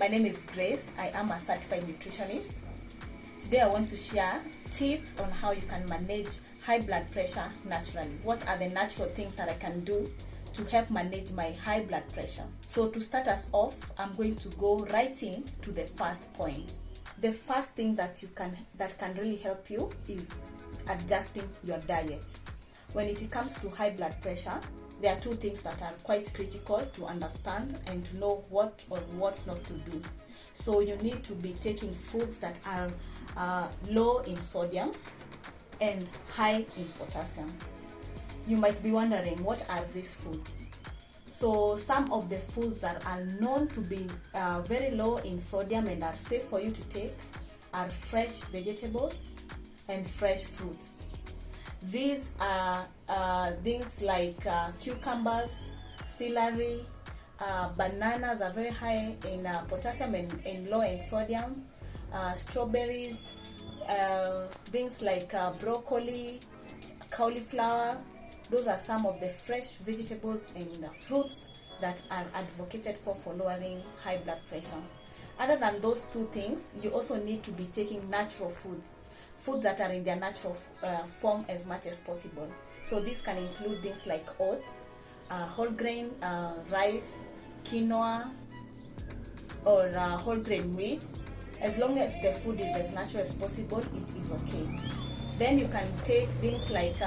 My name is Grace. I am a certified nutritionist. Today I want to share tips on how you can manage high blood pressure naturally. What are the natural things that I can do to help manage my high blood pressure? So to start us off, I'm going to go right in to the first point. The first thing that can really help you is adjusting your diet. When it comes to high blood pressure, there are two things that are quite critical to understand and to know what or what not to do. So you need to be taking foods that are low in sodium and high in potassium. You might be wondering, what are these foods? So some of the foods that are known to be very low in sodium and are safe for you to take are fresh vegetables and fresh fruits. These are things like cucumbers, celery, bananas are very high in potassium and low in sodium, strawberries, things like broccoli, cauliflower. Those are some of the fresh vegetables and fruits that are advocated for lowering high blood pressure. Other than those two things, you also need to be taking natural foods that are in their natural form as much as possible. So this can include things like oats, whole grain rice, quinoa, or whole grain wheat. As long as the food is as natural as possible, it is okay. Then you can take things like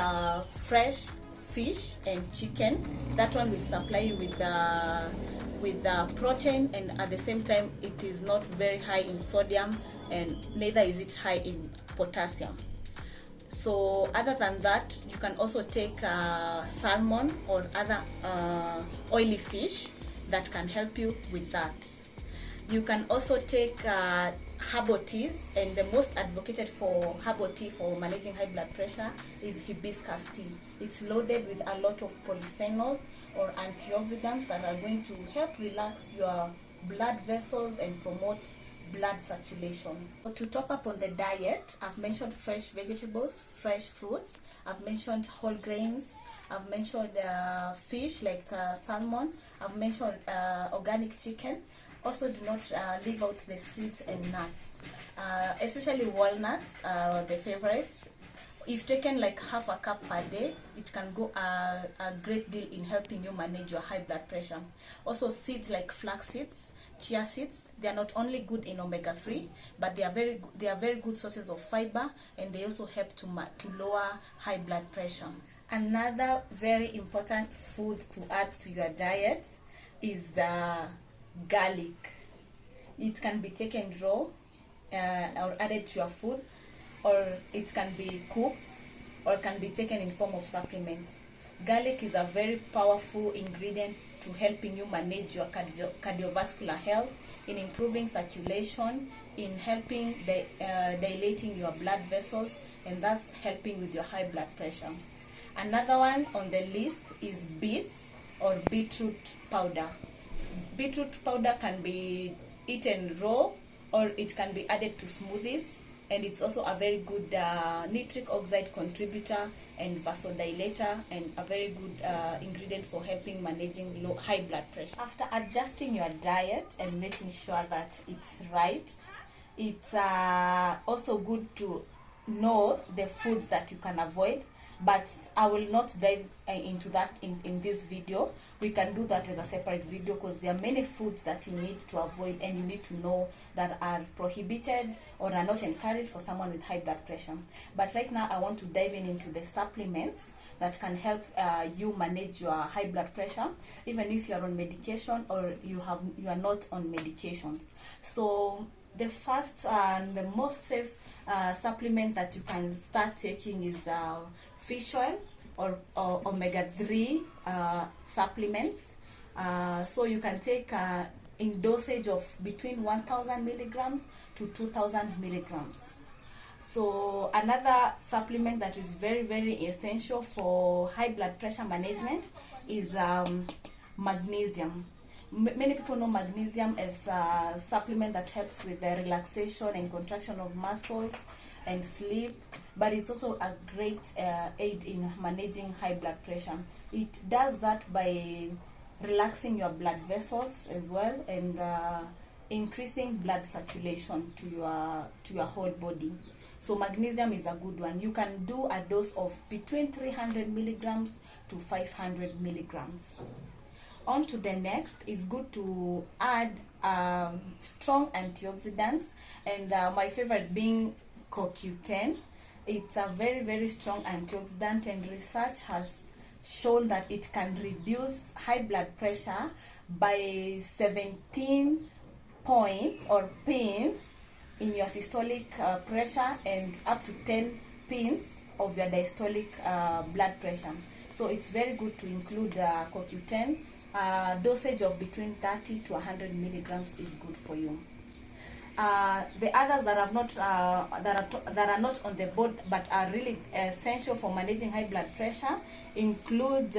fresh fish and chicken. That one will supply you with protein, and at the same time it is not very high in sodium and neither is it high in potassium. So other than that, you can also take salmon or other oily fish that can help you with that. You can also take herbal teas, and the most advocated for herbal tea for managing high blood pressure is hibiscus tea. It's loaded with a lot of polyphenols or antioxidants that are going to help relax your blood vessels and promote blood circulation. To top up on the diet, I've mentioned fresh vegetables, fresh fruits, I've mentioned whole grains, I've mentioned fish like salmon, I've mentioned organic chicken. Also, do not leave out the seeds and nuts, especially walnuts are the favorites. If taken like half a cup per day, it can go a great deal in helping you manage your high blood pressure. Also, seeds like flax seeds, chia seeds, they are not only good in omega-3, but they are very good sources of fiber, and they also help to lower high blood pressure. Another very important food to add to your diet is garlic. It can be taken raw or added to your food, or it can be cooked, or can be taken in form of supplement. Garlic is a very powerful ingredient to helping you manage your cardiovascular health, in improving circulation, in helping dilating your blood vessels, and thus helping with your high blood pressure. Another one on the list is beets or beetroot powder. Beetroot powder can be eaten raw, or it can be added to smoothies, and it's also a very good nitric oxide contributor and vasodilator, and a very good ingredient for helping managing high blood pressure. After adjusting your diet and making sure that it's right, it's also good to know the foods that you can avoid, but I will not dive into that in this video. We can do that as a separate video, because there are many foods that you need to avoid and you need to know that are prohibited or are not encouraged for someone with high blood pressure. But right now I want to dive into the supplements that can help you manage your high blood pressure, even if you are on medication or you are not on medications. So the first and the most safe supplement that you can start taking is fish oil or omega-3 supplements. So you can take in dosage of between 1000 milligrams to 2000 milligrams. So another supplement that is very, very essential for high blood pressure management is magnesium. Many people know magnesium as a supplement that helps with the relaxation and contraction of muscles and sleep, but it's also a great aid in managing high blood pressure. It does that by relaxing your blood vessels as well, and increasing blood circulation to your whole body. So magnesium is a good one. You can do a dose of between 300 milligrams to 500 milligrams. On to the next, it's good to add strong antioxidants, and my favorite being CoQ10. It's a very, very strong antioxidant, and research has shown that it can reduce high blood pressure by 17 points or pins in your systolic pressure, and up to 10 pins of your diastolic blood pressure. So it's very good to include CoQ10. Dosage of between 30 to 100 milligrams is good for you. The others that have not that are not on the board but are really essential for managing high blood pressure include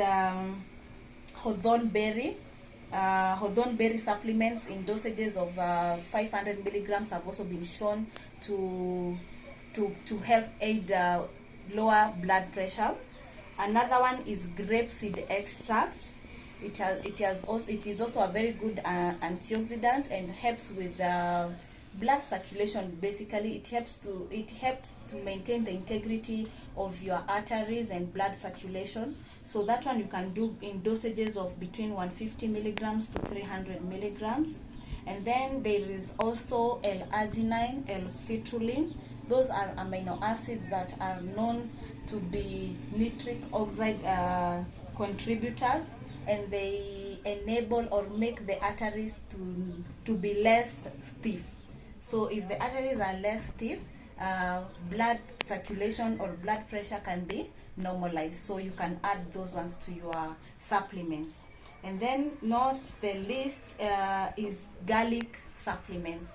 hawthorn berry. Hawthorn berry supplements in dosages of 500 milligrams have also been shown to help aid lower blood pressure. Another one is grapeseed extract. It is also a very good antioxidant and helps with blood circulation. Basically, it helps to maintain the integrity of your arteries and blood circulation. So that one you can do in dosages of between 150 milligrams to 300 milligrams. And then there is also L-arginine, L-citrulline. Those are amino acids that are known to be nitric oxide contributors, and they enable or make the arteries to be less stiff. So if the arteries are less stiff, blood circulation or blood pressure can be normalized. So you can add those ones to your supplements. And then not the least is garlic supplements.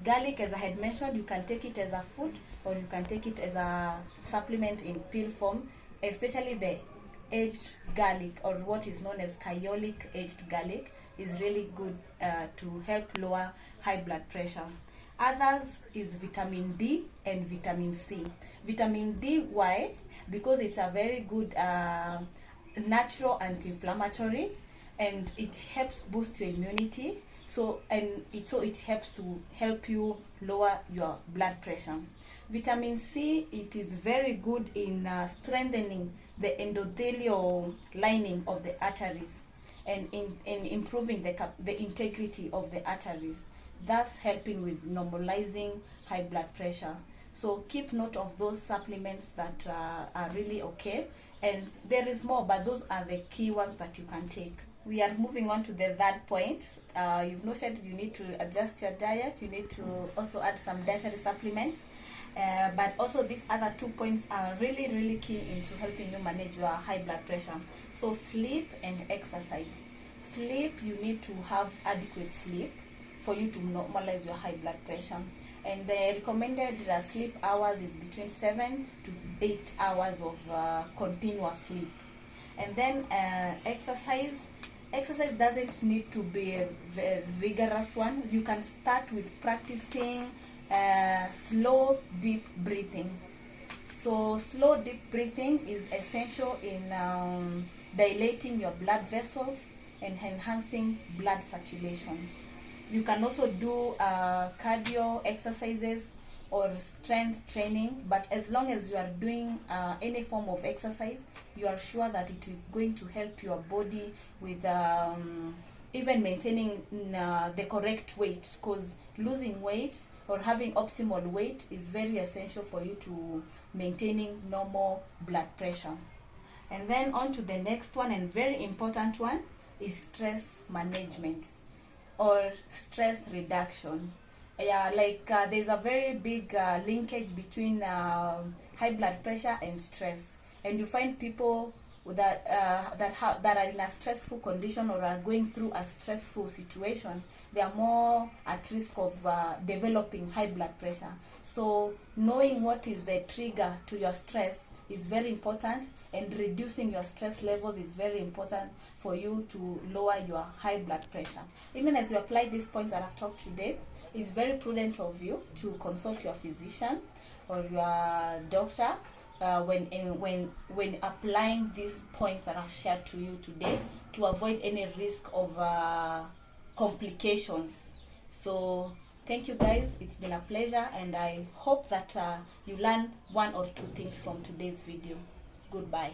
Garlic, as I had mentioned, you can take it as a food or you can take it as a supplement in pill form, especially the aged garlic, or what is known as Kyolic aged garlic, is really good to help lower high blood pressure. Others is vitamin D and vitamin C. Vitamin D, why? Because it's a very good natural anti-inflammatory, and it helps boost your immunity. So it helps to help you lower your blood pressure. Vitamin C, it is very good in strengthening the endothelial lining of the arteries and in improving the integrity of the arteries, thus helping with normalizing high blood pressure. So keep note of those supplements that are really okay, and there is more, but those are the key ones that you can take. We are moving on to the third point. You've noted you need to adjust your diet. You need to also add some dietary supplements. But also these other 2 points are really, really key into helping you manage your high blood pressure. So sleep and exercise. Sleep, you need to have adequate sleep for you to normalize your high blood pressure. And the recommended sleep hours is between 7 to 8 hours of continuous sleep. And then exercise. Exercise doesn't need to be a vigorous one. You can start with practicing slow, deep breathing. So slow, deep breathing is essential in dilating your blood vessels and enhancing blood circulation. You can also do cardio exercises or strength training, but as long as you are doing any form of exercise, you are sure that it is going to help your body with even maintaining the correct weight, because losing weight or having optimal weight is very essential for you to maintaining normal blood pressure. And then on to the next one, and very important one, is stress management or stress reduction. There's a very big linkage between high blood pressure and stress, and you find people that are in a stressful condition or are going through a stressful situation, they are more at risk of developing high blood pressure. So knowing what is the trigger to your stress is very important, and reducing your stress levels is very important for you to lower your high blood pressure. Even as you apply these points that I've talked today, it's very prudent of you to consult your physician or your doctor when applying these points that I've shared to you today, to avoid any risk of complications So thank you guys, it's been a pleasure, and I hope that you learn one or two things from today's video. Goodbye.